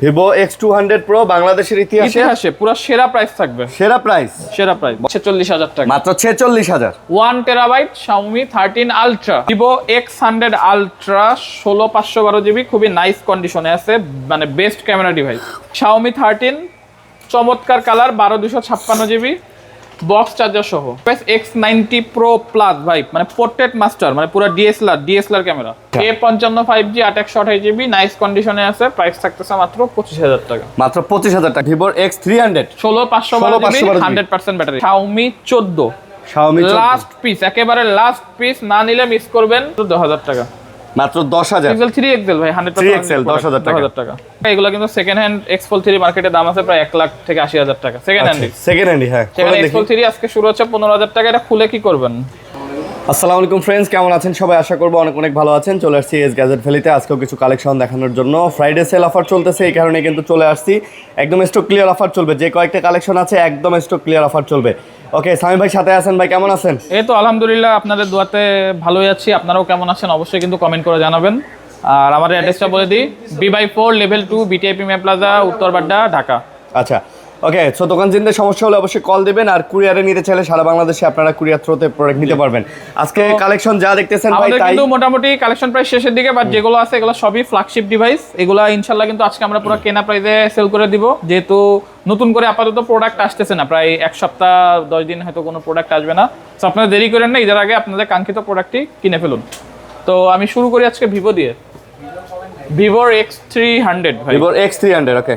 Vivo X200 Pro বাংলাদেশের ইতিহাসে পুরো সেরা প্রাইস থাকবে। সেরা প্রাইস 46,000 টাকা, মাত্র 46,000। 1 terabyte Xiaomi 13 Ultra, Vivo X100 Ultra 16512 GB, খুবই নাইস কন্ডিশনে আছে, মানে বেস্ট ক্যামেরা ডিভাইস। Xiaomi 13 চমৎকার কালার, 12256 জিবি, বক্স চার্জার সহ। X90 Pro Plus ভাই, মানে পোর্ট্রেট মাস্টার, মানে পুরো DSLR camera. A55 5G 828 GB, nice কন্ডিশনে আছে, প্রাইস থাকতেছে মাত্র 25,000 টাকা। মাত্র 25,000 টাকা। Vivo X300 16512 GB, 100% battery. Xiaomi 14 last piece, একেবারে লাস্ট পিস, না নিলে মিস করবেন। 10,000 টাকা, মাত্র 10,000। Pixel 3XL ভাই, 100% 3XL 10,000 টাকা। এগুলো কিন্তু সেকেন্ড হ্যান্ড X-Fold 3 মার্কেটে দাম আছে প্রায় 1 লাখ থেকে 80,000 টাকা সেকেন্ড হ্যান্ড। সেকেন্ড হ্যান্ড, হ্যাঁ। সেখানে X-Fold 3 আজকে শুরু হচ্ছে 15,000 টাকা। এটা খুলে কি করবেন? আসসালামু আলাইকুম ফ্রেন্ডস, কেমন আছেন সবাই? আশা করবো অনেক অনেক ভালো আছেন। চলে আসছি এস গ্যাজেট ভ্যালিতে আজকেও কিছু কালেকশন দেখানোর জন্য। ফ্রাইডে সেল অফার চলতেছে, এই কারণে কিন্তু চলে আসছি। একদম স্টক ক্লিয়ার অফার চলবে, যে কয়েকটা কালেকশন আছে একদম স্টক ক্লিয়ার অফার চলবে। ওকে, সামি ভাই সাথে আছেন। ভাই কেমন আছেন? এই তো আলহামদুলিল্লাহ, আপনাদের দোয়াতে ভালোই আছি। আপনারাও কেমন আছেন অবশ্যই কিন্তু কমেন্ট করে জানাবেন। আর আমাদের অ্যাড্রেসটা বলে দিই, B/4 লেভেল 2 BTIP মে প্লাজা, উত্তরবাড্ডা, ঢাকা। আচ্ছা, ওকে। সো দোকান চিনতে সমস্যা হলে অবশ্যই কল দেবেন, আর কুরিয়ারে নিতে চাইলে সারা বাংলাদেশে আপনারা কুরিয়ার থ্রুতে প্রোডাক্ট নিতে পারবেন। আজকে কালেকশন যা দেখতেছেন ভাই, আমাদের তাই কিন্তু মোটামুটি কালেকশন প্রাইস শেষের দিকে, বাট যেগুলো আছে এগুলো সবই ফ্ল্যাগশিপ ডিভাইস। এগুলো ইনশাআল্লাহ কিন্তু আজকে আমরা পুরো কেনা প্রাইসে সেল করে দিব, যেহেতু নতুন করে আপাতত প্রোডাক্ট আসতেছে না, প্রায় 1 সপ্তাহ 10 দিন হয়তো কোনো প্রোডাক্ট আসবে না। সো আপনারা দেরি করেন না, ঈদের আগে আপনাদের কাঙ্ক্ষিত প্রোডাক্টটি কিনে ফেলুন। তো আমি শুরু করি আজকে ভিভো দিয়ে। Vivo X300 ভাই, Vivo X300, ওকে।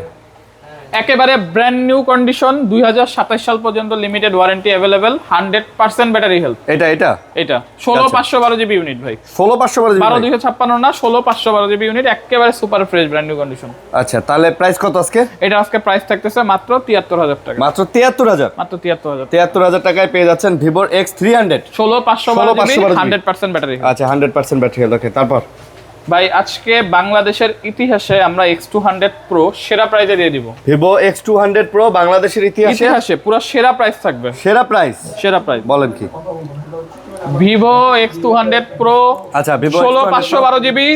একেবারে ব্র্যান্ড নিউ কন্ডিশন, 2027 সাল পর্যন্ত limited warranty available, 100% battery health. এটা 16512 জিবি ইউনিট ভাই, 16512 জিবি, 12256 না, 16512 জিবি ইউনিট, একেবারে super fresh brand new condition. আচ্ছা, তাহলে প্রাইস কত আজকে? এটা আজকে প্রাইস থাকতেছে মাত্র 73,000 টাকা। মাত্র 73,000। মাত্র 73,000। 73,000 টাকায় পেয়ে যাচ্ছেন Vivo X300 16512 জিবি, 100% ব্যাটারি। আচ্ছা, 100% ব্যাটারি হেলথ, ওকে। তারপর ভাই আজকে বাংলাদেশের ইতিহাসে আমরা X200 Pro সেরা প্রাইসে দিয়ে দিব। Vivo X200 Pro বাংলাদেশের ইতিহাসে পুরো সেরা প্রাইস থাকবে। সেরা প্রাইস বলেন কি? Vivo X200 Pro, আচ্ছা, Vivo 16512 GB,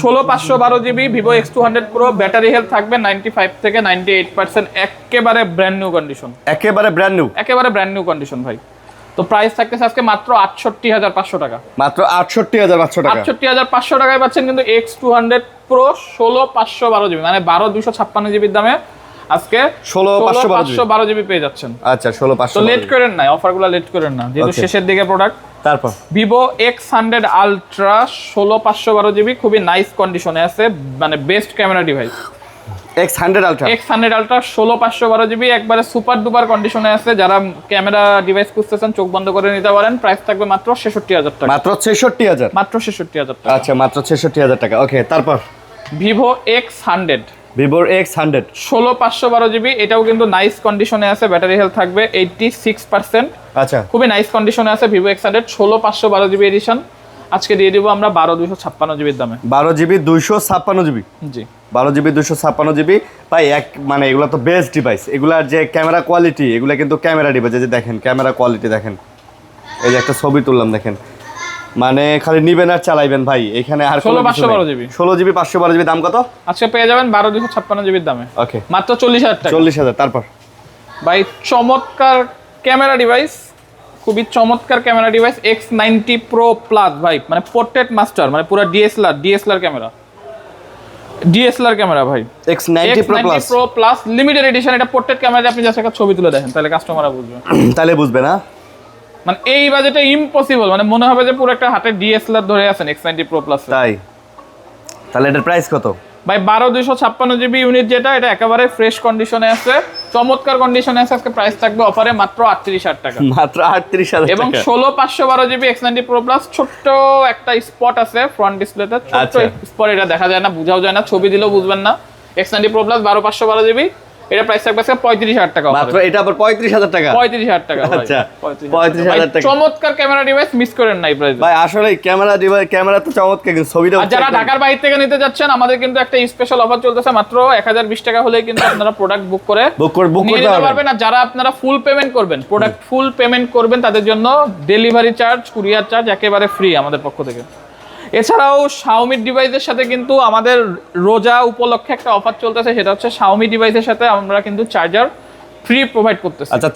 16512 GB Vivo X200 Pro, battery health থাকবে 95 থেকে 98%, একেবারে ব্র্যান্ড নিউ কন্ডিশন। একেবারে ব্র্যান্ড নিউ কন্ডিশন ভাই। তো প্রাইস থাকতেছে আজকে মাত্র 68,500 টাকা। মাত্র 68,500 টাকা। 68,500 টাকায় পাচ্ছেন কিন্তু X200 Pro 16512 জিবি, মানে 12256 জিবির দামে আজকে 16512 জিবি পেয়ে যাচ্ছেন। আচ্ছা, 16512। তো লেট করেন না, অফারগুলো লেট করেন না, যেহেতু শেষের দিকে প্রোডাক্ট। তারপর Vivo X100 Ultra 16512 জিবি, খুবই নাইস কন্ডিশনে আছে, মানে best camera device. X100 Ultra 16512 GB, একবারে সুপার ডুপার কন্ডিশনে আছে। যারা ক্যামেরা ডিভাইস খুঁজতেছেন চোখ বন্ধ করে নিতে পারেন। প্রাইস থাকবে মাত্র 66,000 টাকা। মাত্র 66,000। মাত্র 66,000 টাকা। আচ্ছা, মাত্র 66,000 টাকা, ওকে। তারপর Vivo X100 16512 জিবি, এটাও কিন্তু নাইস কন্ডিশনে আছে, ব্যাটারি হেলথ থাকবে 86%। আচ্ছা, খুবই নাইস কন্ডিশনে আছে Vivo X100 16512 জিবি এডিশন। আজকে দিয়ে দিব আমরা 12256 জিবির দামে। 12 জিবি 256 জিবি, জি 12 জিবি 256 জিবি ভাই। মানে এগুলো তো বেস্ট ডিভাইস। এগুলার যে ক্যামেরা কোয়ালিটি, এগুলা কিন্তু ক্যামেরা ডিভাইস। যে দেখেন ক্যামেরা কোয়ালিটি দেখেন, এই যে একটা ছবি তুললাম দেখেন, মানে খালি নিবেন আর চালাইবেন ভাই। এখানে আর 16512 জিবি, 16 জিবি 512 জিবি। দাম কত? আজকে পেয়ে যাবেন 12256 জিবির দামে, ওকে। মাত্র 40,000 টাকা। 40,000। তারপর ভাই চমৎকার ক্যামেরা ডিভাইস, খুবই চমৎকার camera device, X90 Pro Plus ভাই, মানে পোর্ট্রেট মাস্টার, মানে পুরো ডিএসএলআর ক্যামেরা ভাই। X90 Pro Plus limited edition, এটা পোর্ট্রেট ক্যামেরা। আপনি জাস্ট একটা ছবি তুলে দেখেন, তাহলে কাস্টমাররা বুঝবে। তাহলে বুঝবে না, মানে এই বাজেটে ইম্পসিবল, মানে মনে হবে যে পুরো একটা হাতে ডিএসএলআর ধরে আছেন X90 Pro Plus। তাহলে এটার প্রাইস কত ভাই? 12256 জিবি ইউনিট, যেটা এটা একেবারে ফ্রেশ কন্ডিশনে আছে, চমৎকার কন্ডিশনে আছে। আজকে প্রাইস থাকবে অফারে মাত্র 38,000 টাকা। মাত্র 38,000 টাকা। এবং 16512 জিবি X90 Pro Plus, ছোট্ট একটা স্পট আছে ফ্রন্ট ডিসপ্লেতে, ছোট্ট স্পট, এটা দেখা যায় না, বোঝাও যায় না, ছবি দিলেও বুঝবেন না। X90 Pro Plus 12512 জিবি, এটা প্রাইস থাকবে আজকে 35,000 টাকা। মাত্র এটা আবার 35,000 টাকা। 35,000 টাকা ভাই। আচ্ছা, 35,000 টাকা। চমৎকার ক্যামেরা ডিভাইস, মিস করেন না এই প্রাইসে ভাই। আসলে ক্যামেরা তো চমৎকার, কিন্তু ছবিটা। আর যারা ঢাকার বাইরে থেকে নিতে যাচ্ছেন, আমাদের কিন্তু একটা স্পেশাল অফার চলতেছে, মাত্র 1020 টাকা হলে কিন্তু আপনারা প্রোডাক্ট বুক করতে পারবেন। আর যারা আপনারা ফুল পেমেন্ট করবেন, প্রোডাক্ট ফুল পেমেন্ট করবেন, তাদের জন্য ডেলিভারি চার্জ, কুরিয়ার চার্জ একেবারে ফ্রি আমাদের পক্ষ থেকে। এছাড়াও Xiaomi ডিভাইসের সাথে কিন্তু আমাদের রোজা উপলক্ষে একটা অফার চলতেছে, সেটা হচ্ছে Xiaomi ডিভাইসের সাথে আমরা কিন্তু চার্জার ফ্রি প্রোভাইড করতেছি। আচ্ছা,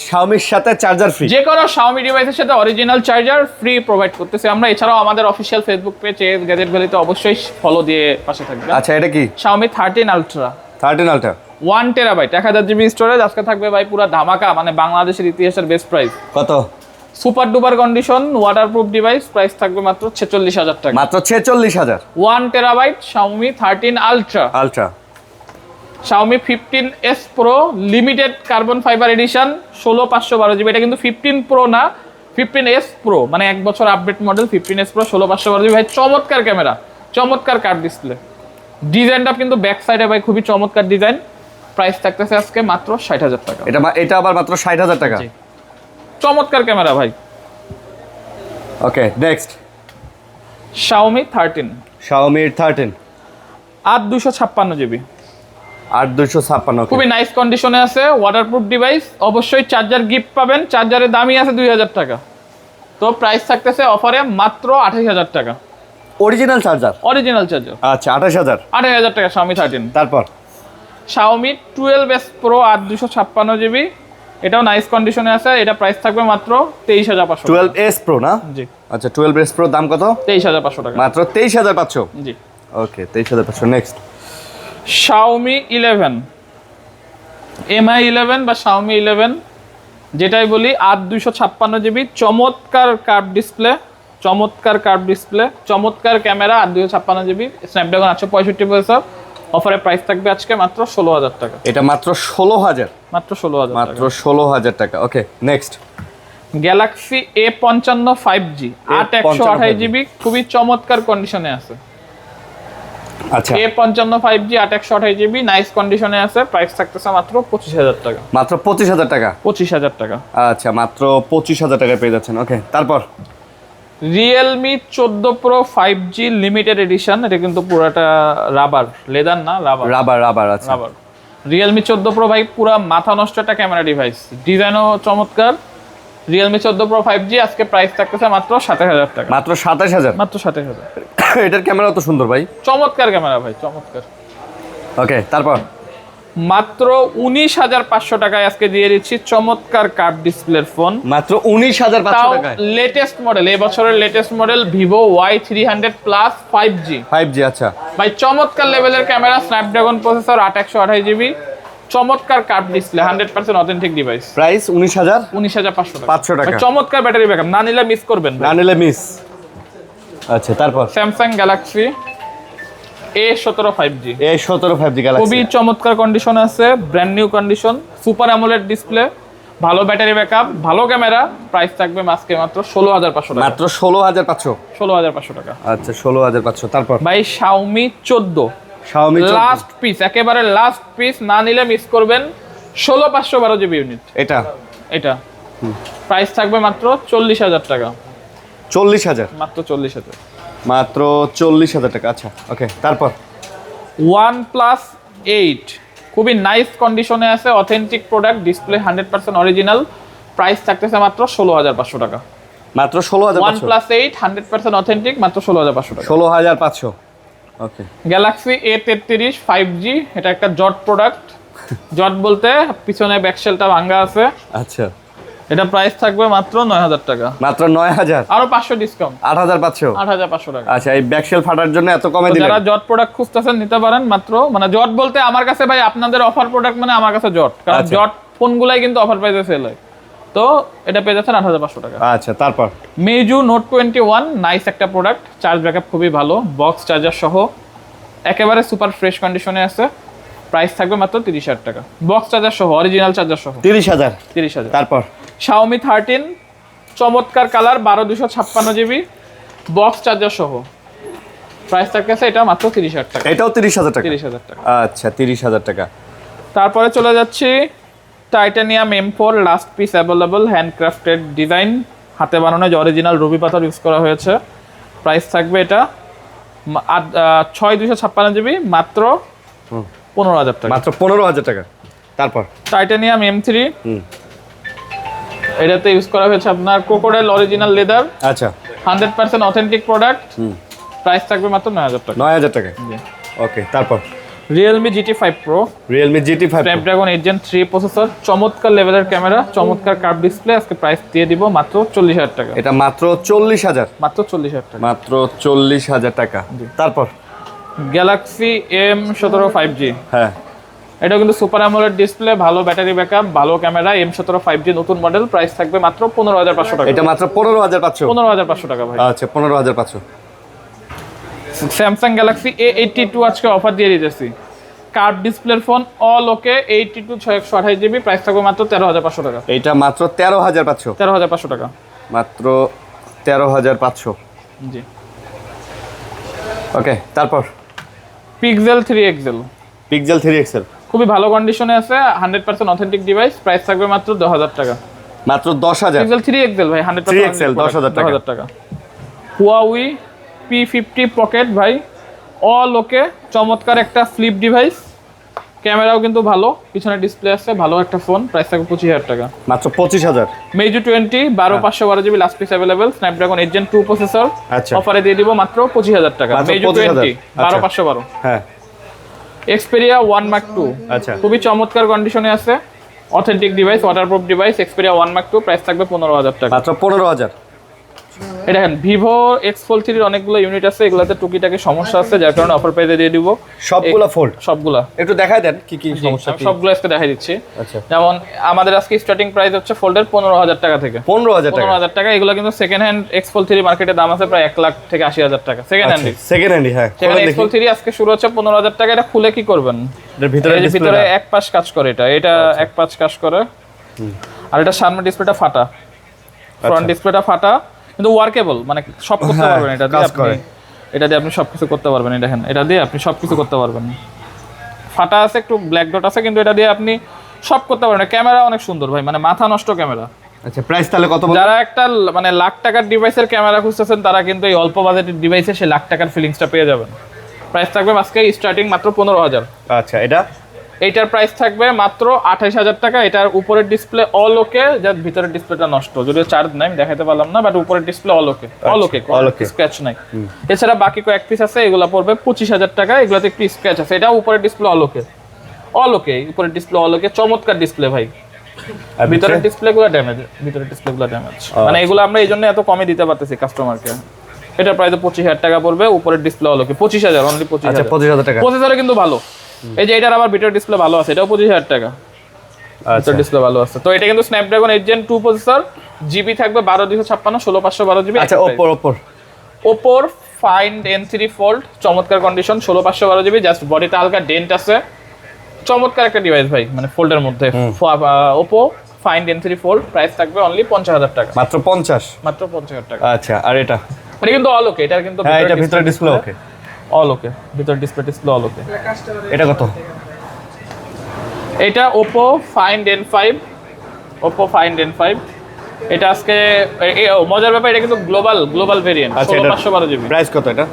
Xiaomiর সাথে চার্জার ফ্রি, যে কোনো Xiaomi ডিভাইসের সাথে অরিজিনাল চার্জার ফ্রি প্রোভাইড করতেছি আমরা। এছাড়াও আমাদের official Facebook page S gadget ভ্যালিতে অবশ্যই ফলো দিয়ে পাশে থাকবে। আচ্ছা, এটা কি Xiaomi 13 Ultra 13 ultra 1 terabyte 1000 GB storage, আজকে থাকবে ভাই পুরো ধামাকা, মানে বাংলাদেশের ইতিহাসের বেস্ট প্রাইস। কত? Super duper condition waterproof device, price থাকবে মাত্র 46,000 টাকা। মাত্র 46,000। 1 terabyte Xiaomi 13 ultra Xiaomi 15s Pro limited carbon fibre edition 16512 GB. এটা কিন্তু 15 Pro না, 15s Pro, মানে 1 বছর update model 15s Pro 16512 GB. ভাই চমৎকার ক্যামেরা, চমৎকার কার্ভ ডিসপ্লে, ডিজাইনটা কিন্তু ব্যাক সাইডে ভাই খুবই চমৎকার ডিজাইন। প্রাইস থাকতেছে আজকে মাত্র 60,000 টাকা। এটা আবার মাত্র 60,000 টাকা। চমৎকার ক্যামেরা ভাই। ওকে, নেক্সট Xiaomi 13 8256 জিবি 8256। খুবই নাইস কন্ডিশনে আছে, ওয়াটারপ্রুফ ডিভাইস। অবশ্যই চার্জার গিফট পাবেন, চার্জারের দামই আছে 2000 টাকা। তো প্রাইস থাকতেছে অফারে মাত্র 28,000 টাকা। Original charger? Original charger. আচ্ছা, 28,000। 28,000 টাকা Xiaomi 13। তারপর Xiaomi 12s Pro 8256 জিবি, এটাও নাইস কন্ডিশনে আছে। এটা প্রাইস থাকবে মাত্র 23,500। 12s Pro না? জি। আচ্ছা, 12s Pro দাম কত? 23,500 টাকা। মাত্র 23,500। জি। ওকে, 23,500। নেক্সট Xiaomi 11 MI 11 বা Xiaomi 11 যেটাই বলি, 8256 জিবি, চমৎকার কার্ভ ডিসপ্লে, চমৎকার ক্যামেরা, 8256 জিবি, স্ন্যাপড্রাগন 865 প্রসেসর। অফারে প্রাইস থাকবে আজকে মাত্র 16,000 টাকা। এটা মাত্র 16,000। মাত্র 16,000 মাত্র 16,000 টাকা। ওকে, next Galaxy A55 5G 8128 GB, খুবই চমৎকার কন্ডিশনে আছে। আচ্ছা, A55 5G 8128 জিবি, নাইস কন্ডিশনে আছে। প্রাইস থাকতেছে মাত্র 25,000 টাকা। মাত্র 25,000 টাকা। 25,000 টাকা। আচ্ছা, মাত্র 25,000 টাকায় পেয়ে যাচ্ছেন। ওকে, তারপর Realme 14 Pro 5G limited edition, এটা কিন্তু পুরোটা রাবার, লেদার না, রাবার। আচ্ছা, রাবার। Realme 14 Pro ভাই পুরো মাথা নষ্ট একটা ক্যামেরা ডিভাইস, ডিজাইনও চমৎকার। Realme 14 Pro 5G আজকে প্রাইস থাকতেছে মাত্র 27,000 টাকা। মাত্র 27,000। মাত্র 27,000। এটার ক্যামেরা তো সুন্দর ভাই, চমৎকার ক্যামেরা ভাই, চমৎকার। ওকে, তারপর মাত্র 19,500 টাকায় আজকে দিয়ে দিচ্ছি চমৎকার কার্ভ ডিসপ্লের ফোন। মাত্র 19,500 টাকায় লেটেস্ট মডেল, এই বছরের latest model Vivo Y300 Plus 5G। আচ্ছা ভাই চমৎকার লেভেলের ক্যামেরা, স্ন্যাপড্রাগন প্রসেসর, 8128 জিবি, চমৎকার curve display, 100% authentic device. Price 19,500 টাকা। চমৎকার ব্যাটারি ব্যাকআপ, না নিলে মিস করবেন, না নিলে মিস। আচ্ছা, তারপর Samsung Galaxy A17 5G। A17 5G Galaxy খুবই চমৎকার কন্ডিশন আছে, brand new condition, super AMOLED display, ভালো ব্যাটারি ব্যাকআপ, ভালো ক্যামেরা। প্রাইস থাকবে আজকে মাত্র 16,500 টাকা। মাত্র 16,500। 16,500 টাকা। আচ্ছা, 16,500। তারপর ভাই Xiaomi 14 লাস্ট পিস, একেবারে লাস্ট পিস, না নিলে মিস করবেন। 16512 জিবি ইউনিট এটা প্রাইস থাকবে মাত্র 40,000 টাকা। 40,000। মাত্র 40,000। মাত্র 40,000 টাকা। আচ্ছা, ওকে, তারপর OnePlus 8 খুবই নাইস কন্ডিশনে আছে, authentic product, display 100% original. Price থাকতেছে মাত্র 16,500 টাকা। মাত্র 16,500। OnePlus 8 100% অথেন্টিক, মাত্র 16,500 টাকা। 16,500। ওকে, গ্যালাক্সি A33 5G, এটা একটা জট প্রোডাক্ট। জট বলতে পিছনে ব্যাকশেলটা ভাঙা আছে। আচ্ছা, এটা প্রাইস থাকবে মাত্র 9,000 টাকা। মাত্র 9,000। আরো 500 ডিসকাউন্ট, 8,500। 8,500 টাকা। আচ্ছা, এই ব্যাকশেল ফাটার জন্য এত কমে দিলেন। যারা জট প্রোডাক্ট খুঁজতেছেন নিতে পারেন। মাত্র মানে জট বলতে আমার কাছে ভাই, আপনাদের অফার প্রোডাক্ট মানে আমার কাছে জট, কারণ জট ফোনগুলাই কিন্তু অফার প্রাইসে সেল হয়। তো এটা পেয়ে যাচ্ছেন 8,500 টাকা। আচ্ছা, তারপর Meizu Note 21 নাইস একটা প্রোডাক্ট, চার্জ ব্যাকআপ খুবই ভালো, বক্স চার্জার সহ, একেবারে সুপার ফ্রেশ কন্ডিশনে আছে। প্রাইস থাকবে মাত্র 30,000 টাকা, বক্স চার্জার সহ, অরিজিনাল চার্জার সহ। 30,000। তারপর Xiaomi 13 চমৎকার কালার, 12256 জিবি, বক্স চার্জার সহ। প্রাইস থাকতেছে এটা মাত্র 30,000 টাকা। এটাও 30,000 টাকা। 30,000 টাকা। আচ্ছা, 30,000 টাকা। তারপরে চলে যাচ্ছি titanium M4 last piece available, handcrafted design, হাতে বানানো, যে অরিজিনাল রুবি পাথর ইউজ করা হয়েছে। প্রাইস থাকবে এটা 6256 জিবি, মাত্র 15,000 টাকা। মাত্র 15,000 টাকা। তারপর টাইটানিয়াম M3, এটাতে ইউজ করা হয়েছে আপনার ক্রোকোডাইল অরিজিনাল লেদার। আচ্ছা, 100% অথেন্টিক প্রোডাক্ট। প্রাইস থাকবে মাত্র 9000 টাকা। 9000 টাকা। ওকে, তারপর Realme GT5 Pro, Realme GT5 Pro। Snapdragon 8 Gen 3 processor, চমৎকার লেভেলের ক্যামেরা, চমৎকার কার্ভ ডিসপ্লে। আজকে প্রাইস দিয়ে দিব মাত্র 40000 টাকা। এটা মাত্র 40000, মাত্র 40000 টাকা। মাত্র 40000 টাকা। তারপর Galaxy M17 5G, হ্যাঁ, এটা কিন্তু সুপার অ্যামোলেড ডিসপ্লে, ভালো ব্যাটারি ব্যাকআপ, ভালো ক্যামেরা। M17 5G নতুন মডেল, প্রাইস থাকবে মাত্র 15500 টাকা। এটা মাত্র 15500। 15500 টাকা ভাই। আচ্ছা, 15500। স্যামসাং গ্যালাক্সি A82 আজকে অফার দিয়ে দিতেছি। কার্ভ ডিসপ্লের ফোন, অল ওকে, 82 628GB, প্রাইস থাকবে মাত্র 13500 টাকা। এইটা মাত্র 13500। 13500 টাকা মাত্র 13500। জি। ওকে, তারপর Pixel 3 XL, Pixel 3 XL খুবই ভালো কন্ডিশনে আছে, 100% অথেন্টিক ডিভাইস, প্রাইস থাকবে মাত্র 10000 টাকা। মাত্র 10000। Pixel 3 XL ভাই 100% 3 XL 10000 টাকা। 10000 টাকা। Huawei P50 Pocket ভাই, অল ওকে, চমৎকার একটা ফ্লিপ ডিভাইস, ক্যামেরাও কিন্তু ভালো, পিছনে ডিসপ্লে আছে, ভালো একটা ফোন, প্রাইস থাকবে 25000 টাকা। মাত্র 25000। Meizu 20 12512GB, last piece available, Snapdragon 8 Gen 2 processor, আচ্ছা। অফারে দিয়ে দিব মাত্র 25000 টাকা। মাত্র Meizu 25000 20 12512। হ্যাঁ, Xperia 1 Mark II, আচ্ছা। খুবই চমৎকার কন্ডিশনে আছে, authentic device, waterproof device, Xperia 1 Mark II, price থাকবে 15000 টাকা। মাত্র 15000। এটা দেখেন Vivo X Fold 3 এর অনেকগুলো ইউনিট আছে, এগুলাতে টুকিটাকি সমস্যা আছে, যার কারণে অফার প্রাইসে দিয়ে দিব সবগুলা ফোল্ড। সবগুলা। একটু দেখায় দেন কি কি সমস্যা কি। সবগুলো আজকে দেখাই দিচ্ছি। আচ্ছা, যেমন আমাদের আজকে স্টার্টিং প্রাইস হচ্ছে ফোল্ডের 15000 টাকা থেকে। 15000 টাকা। 15000 টাকা। এগুলো কিন্তু সেকেন্ড হ্যান্ড X Fold 3 মার্কেটে দাম আছে প্রায় 1 লাখ থেকে 80000 টাকা সেকেন্ড হ্যান্ড। সেকেন্ড হ্যান্ড, হ্যাঁ। সেখানে X Fold 3 আজকে শুরু হচ্ছে 15000 টাকা। এটা খুলে কি করবেন? এর ভিতরে এই যে ডিসপ্লে ভিতরে এক পাশ কাজ করে, এটা এক পাশ কাজ করে, আর এটা সামনে ডিসপ্লেটা ফাটা, ফ্রন্ট ডিসপ্লেটা ফাটা, কিন্তু ওয়ার্কেবল, মানে সব করতে হ্যাঁ, পারবেন। এটা দিয়ে কাজ করে। এটা দিয়ে আপনি সবকিছু করতে পারবেন। এই দেখেন, এটা দিয়ে আপনি সবকিছু করতে পারবেন। ফাটা আছে, একটু ব্ল্যাক ডট আছে, কিন্তু এটা দিয়ে আপনি সব করতে পারবেন। ক্যামেরা অনেক সুন্দর ভাই, মানে মাথা নষ্ট ক্যামেরা। আচ্ছা, প্রাইস তাহলে কত বলবেন? যারা একটা মানে লাখ টাকার ডিভাইসের ক্যামেরা খুঁজতেছেন, তারা কিন্তু এই অল্প বাজেটের ডিভাইসে সে লাখ টাকার ফিলিংসটা পেয়ে যাবেন। প্রাইস থাকবে আজকে স্টার্টিং মাত্র 15000। আচ্ছা, এটা এইটার প্রাইস থাকবে মাত্র 28000 টাকা। এটার উপরের ডিসপ্লে অল ওকে, যার ভিতরের ডিসপ্লেটা নষ্ট, যদিও চার্জ নাই, আমি দেখাতে পারলাম না, বাট উপরের ডিসপ্লে অল ওকে, অল ওকে, all okay। স্ক্র্যাচ নাই। এছাড়া বাকি কয়েক পিস আছে, এগুলো পড়বে 25000 টাকা। এগুলোতে একটু স্ক্র্যাচ আছে, এটা উপরের ডিসপ্লে অল ওকে, অল ওকে, উপরের ডিসপ্লে অল ওকে, চমৎকার ডিসপ্লে ভাই। আর ভিতরের ডিসপ্লেগুলো ড্যামেজ, ভিতরের ডিসপ্লেগুলো ড্যামেজ, মানে এগুলো আমরা এই জন্য এত কমে দিতে পারতেছি কাস্টমারকে। এটা প্রায় 25000 টাকা পড়বে, উপরের ডিসপ্লে অল ওকে, 25000 অনলি, 25000। আচ্ছা, 25000 টাকা। প্রসেসরে কিন্তু ভালো। এই যে এটার আবার ভিতরের ডিসপ্লে ভালো আছে, এটাও 25000 টাকা। আচ্ছা, ডিসপ্লে ভালো আছে। তো এটা কিন্তু Snapdragon 8 Gen 2 প্রসেসর, জিবি থাকবে 12256, 16512GB। আচ্ছা, ওপোর Oppo Find N3 Fold, চমৎকার কন্ডিশন, 16512GB, জাস্ট বডিতে হালকা ডেন্ট আছে, চমৎকার একটা ডিভাইস ভাই, মানে ফোল্ডের মধ্যে। Oppo Find N3 Fold, price থাকবে অনলি 50000 টাকা। মাত্র 50। মাত্র 50000 টাকা। আচ্ছা, আর এটা? এটা কিন্তু অল ওকে, এটা কিন্তু হ্যাঁ, এটা ভিতরে ডিসপ্লে ওকে, অল ওকে, ভিতর ডিসপ্লে অল ওকে। এটা কত? এটা Oppo Find N5, Oppo Find N5। এটা আজকে মজার ব্যাপার, এটা কিন্তু গ্লোবাল ভেরিয়েন্ট, আচ্ছা, 16512GB। প্রাইস কত এটা?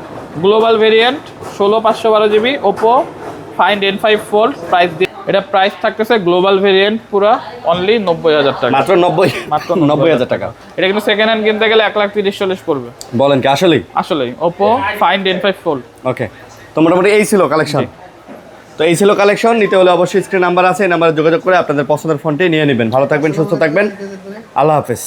Global variant 16512GB, Oppo Find N5 Fold, price এটা প্রাইস থাকতেছে গ্লোবাল ভেরিয়েন্ট পুরো অনলি 90000 টাকা। মাত্র 90, মাত্র 90000 টাকা। এটা কিন্তু সেকেন্ড হ্যান্ড কিনতে গেলে 1,30,40,000 পড়বে। বলেন কি আসলেই? আসলেই Oppo Find N5 Fold। ওকে, তো মোটামুটি এই ছিল কালেকশন। তো এই ছিল কালেকশন। নিতে হলে অবশ্যই স্ক্রিন নাম্বার আছে, এই নাম্বারে যোগাযোগ করে আপনাদের পছন্দের ফোনটি নিয়ে নেবেন। ভালো থাকবেন, সুস্থ থাকবেন, আল্লাহ হাফেজ।